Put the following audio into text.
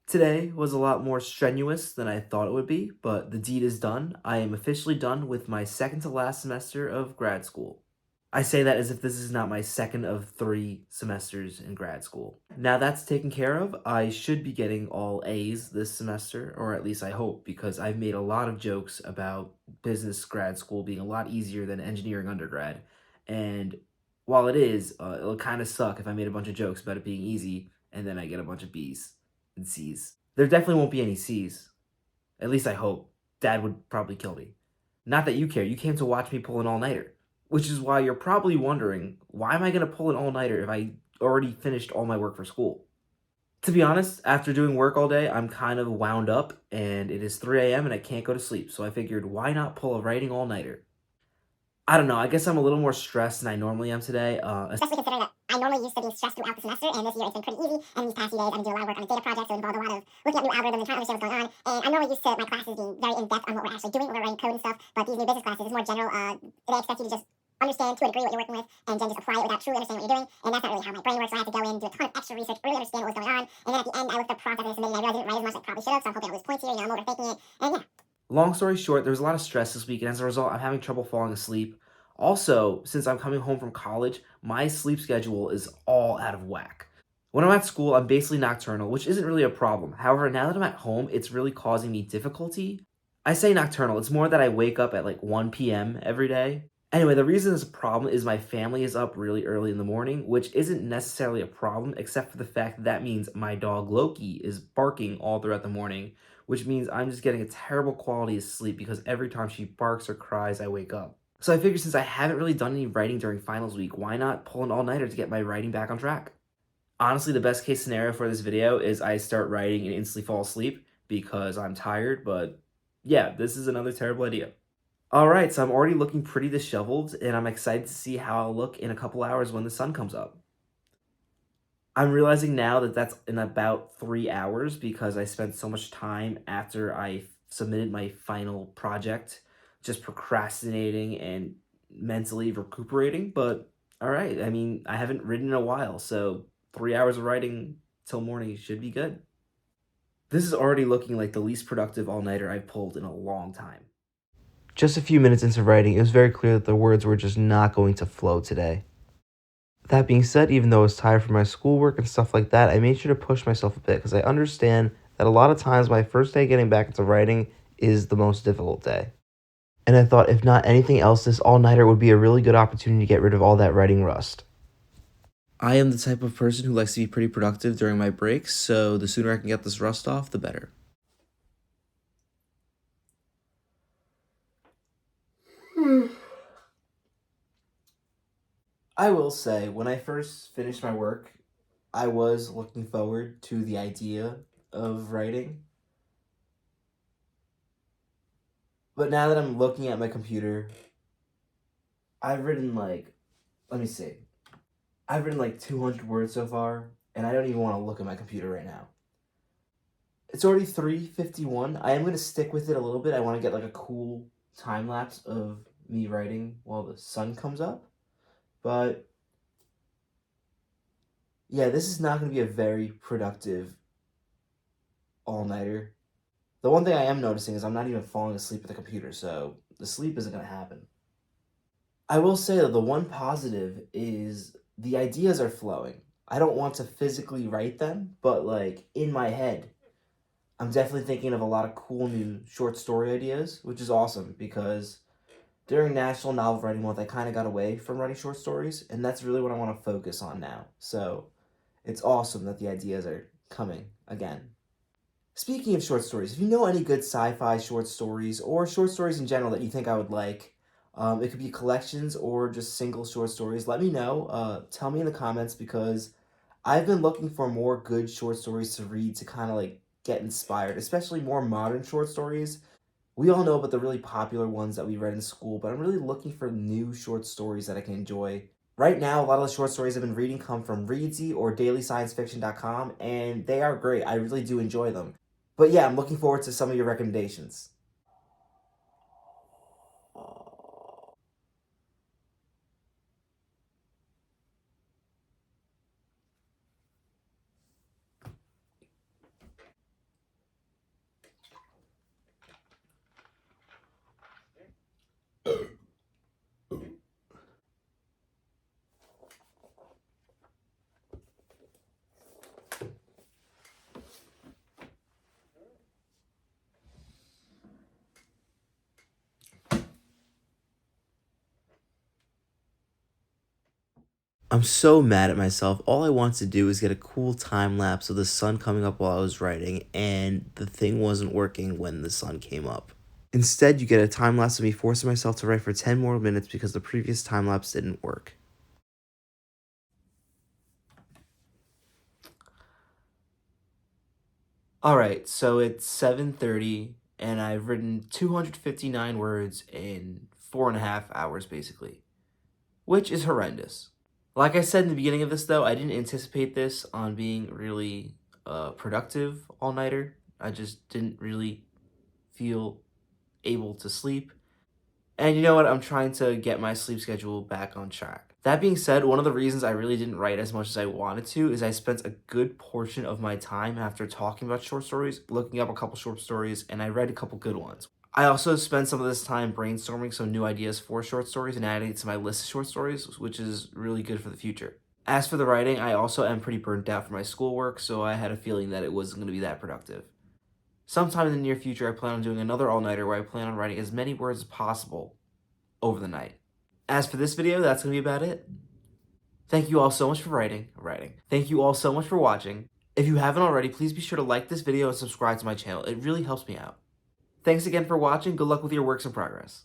Today was a lot more strenuous than I thought it would be, but the deed is done. I am officially done with my second to last semester of grad school. I say that as if this is not my second of 3 semesters in grad school. Now that's taken care of, I should be getting all A's this semester, or at least I hope, because I've made a lot of jokes about business grad school being a lot easier than engineering undergrad. And while it is, it'll kind of suck if I made a bunch of jokes about it being easy and then I get a bunch of B's and C's. There definitely won't be any C's. At least I hope. Dad would probably kill me. Not that you care, you came to watch me pull an all-nighter. Which is why you're probably wondering, why am I going to pull an all-nighter if I already finished all my work for school? To be honest, after doing work all day, I'm kind of wound up, and it is 3 a.m. and I can't go to sleep, so I figured, why not pull a writing all-nighter? I don't know, I guess I'm a little more stressed than I normally am today. Especially considering that I normally used to be stressed throughout the semester, and this year it's been pretty easy. And these past few days, I've been doing a lot of work on a data project, so it involved a lot of looking at new algorithms and trying to understand what's going on. And I'm normally used to my classes being very in-depth on what we're actually doing, when we're writing code and stuff. But these new business classes is more general. They expect you to just understand to a degree what you're working with, and then just apply it without truly understanding what you're doing. And that's not really how my brain works, so I have to go in, do a ton of extra research, really understand what was going on. And then at the end, I looked up prompts after submitting, and I realized I didn't write as much as I probably should have, so I'm hoping I lose points here. I'm overthinking it. And yeah. Long story short, there was a lot of stress this week, and as a result, I'm having trouble falling asleep. Also, since I'm coming home from college, my sleep schedule is all out of whack. When I'm at school, I'm basically nocturnal, which isn't really a problem. However, now that I'm at home, it's really causing me difficulty. I say nocturnal, it's more that I wake up at like 1 p.m. every day. Anyway, the reason it's a problem is my family is up really early in the morning, which isn't necessarily a problem, except for the fact that that means my dog Loki is barking all throughout the morning, which means I'm just getting a terrible quality of sleep because every time she barks or cries, I wake up. So I figured since I haven't really done any writing during finals week, why not pull an all-nighter to get my writing back on track? Honestly, the best case scenario for this video is I start writing and instantly fall asleep because I'm tired, but yeah, this is another terrible idea. Alright, so I'm already looking pretty disheveled, and I'm excited to see how I'll look in a couple hours when the sun comes up. I'm realizing now that that's in about 3 hours because I spent so much time after I submitted my final project just procrastinating and mentally recuperating, but alright, I mean, I haven't written in a while, so 3 hours of writing till morning should be good. This is already looking like the least productive all-nighter I've pulled in a long time. Just a few minutes into writing, it was very clear that the words were just not going to flow today. That being said, even though I was tired from my schoolwork and stuff like that, I made sure to push myself a bit because I understand that a lot of times my first day getting back into writing is the most difficult day. And I thought if not anything else, this all-nighter would be a really good opportunity to get rid of all that writing rust. I am the type of person who likes to be pretty productive during my breaks, so the sooner I can get this rust off, the better. I will say, when I first finished my work, I was looking forward to the idea of writing. But now that I'm looking at my computer, I've written like, let me see. I've written like 200 words so far, and I don't even want to look at my computer right now. It's already 3:51. I am going to stick with it a little bit. I want to get like a cool time lapse of me writing while the sun comes up. But yeah, this is not going to be a very productive all-nighter. The one thing I am noticing is I'm not even falling asleep at the computer, so the sleep isn't going to happen. I will say that the one positive is the ideas are flowing. I don't want to physically write them, but like in my head, I'm definitely thinking of a lot of cool new short story ideas, which is awesome because during National Novel Writing Month, I kind of got away from writing short stories, and that's really what I want to focus on now. So it's awesome that the ideas are coming again. Speaking of short stories, if you know any good sci-fi short stories or short stories in general that you think I would like, it could be collections or just single short stories, let me know. Tell me in the comments because I've been looking for more good short stories to read to kind of like get inspired, especially more modern short stories. We all know about the really popular ones that we read in school, but I'm really looking for new short stories that I can enjoy. Right now, a lot of the short stories I've been reading come from Readsy or dailysciencefiction.com, and they are great. I really do enjoy them. But yeah, I'm looking forward to some of your recommendations. I'm so mad at myself. All I wanted to do is get a cool time lapse of the sun coming up while I was writing, and the thing wasn't working when the sun came up. Instead, you get a time lapse of me forcing myself to write for 10 more minutes because the previous time lapse didn't work. Alright, so it's 7:30, and I've written 259 words in 4.5 hours, basically, which is horrendous. Like I said in the beginning of this, though, I didn't anticipate this on being really productive all-nighter. I just didn't really feel able to sleep. And you know what? I'm trying to get my sleep schedule back on track. That being said, one of the reasons I really didn't write as much as I wanted to is I spent a good portion of my time after talking about short stories, looking up a couple short stories, and I read a couple good ones. I also spent some of this time brainstorming some new ideas for short stories and adding it to my list of short stories, which is really good for the future. As for the writing, I also am pretty burnt out from my schoolwork, so I had a feeling that it wasn't going to be that productive. Sometime in the near future, I plan on doing another all-nighter where I plan on writing as many words as possible over the night. As for this video, that's going to be about it. Thank you all so much for writing. Thank you all so much for watching. If you haven't already, please be sure to like this video and subscribe to my channel. It really helps me out. Thanks again for watching. Good luck with your works in progress.